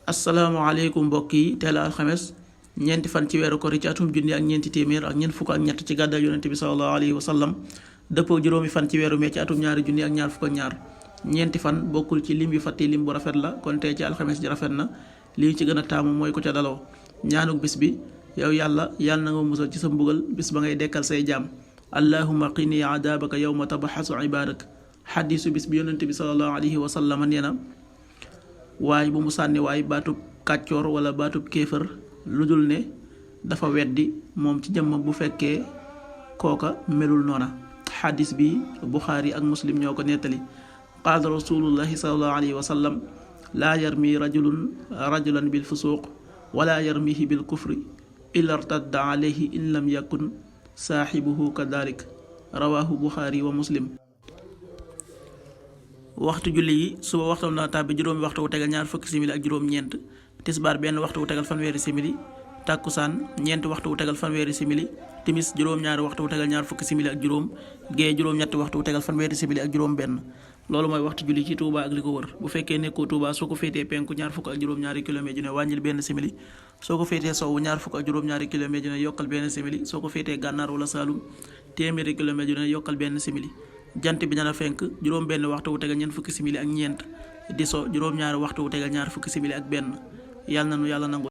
asalaamaaleykum mbokk yi teel a alxames ñeenti fan ci weeru kori ci atum junni ak ñeenti téeméer ak ñeent fukk ak ñett ci gàddaay yonente bi sallallahu alayhi wa sallam dëppoo juróomi fan ci weeru mee ci atum ñaari junni ak ñaar fukk ak ñaar ñeenti fan bokkul ci lim yu fàtte lim bu rafet la kon tey ci alxames ji rafet na lii ci gën a taamu mooy ko ca daloo ñaanuk bis bi yow yàlla na nga musal ci sa mbugal bis ba ngay dekkal say jaam allahumma qini adaabaka yawma tabaxasu ibaadak xadiisu bis bi yonente bi sallallahu alayhi wa sallam nee na waaye bu mu sànni waay baatub kàccoor wala baatub kéefër lu dul ne dafa weddi moom ci jëmmam bu fekkee kooka melul noona xadis bi buxaari ak muslim ñoo ko nettali qaala rasulullahi sallallahu alayhi wa sallam laa yarmi rajulan bil fusuuq wala yarmihi bil kufri illa irtadda alayhi in lam yakun saaxibuhu kadalik rawahu buxaari wa muslim. waxtu julli yi suba waxtam dana tàbbi juróomi waxtu wu tegal ñaar fukki simili ak juróom-ñeent tisbaar benn waxtu wu tegal fanweeri simili tàkkusaan ñeenti waxtu wu tegal fanweeri simili timis juróom-ñaari waxtu wu tegal ñaar fukki simili ak juróom gee juróom-ñetti waxtu wu tegal fanweeri simili ak juróom-benn loolu mooy waxtu julli ci Touba ak li ko wër bu fekkee nekkoo Touba soo ko féetee penku ñaar fukk ak juróom-ñaari kilomètre ju ne wàññil benn simili soo ko féetee sowwu ñaar fukk ak juróom-ñaari kilomètre ju ne yokkal benn simili soo ko féetee gànnaar wala Saalum téeméeri kilomètre ju ne yokkal benn simili jant bi dana fenk juróom benn waxtu wu tegal ñeent fukki simili ak ñeent di so juróom-ñaari waxtu wu tegal ñaar fukki simili ak benn yàlla na nu yàlla nangu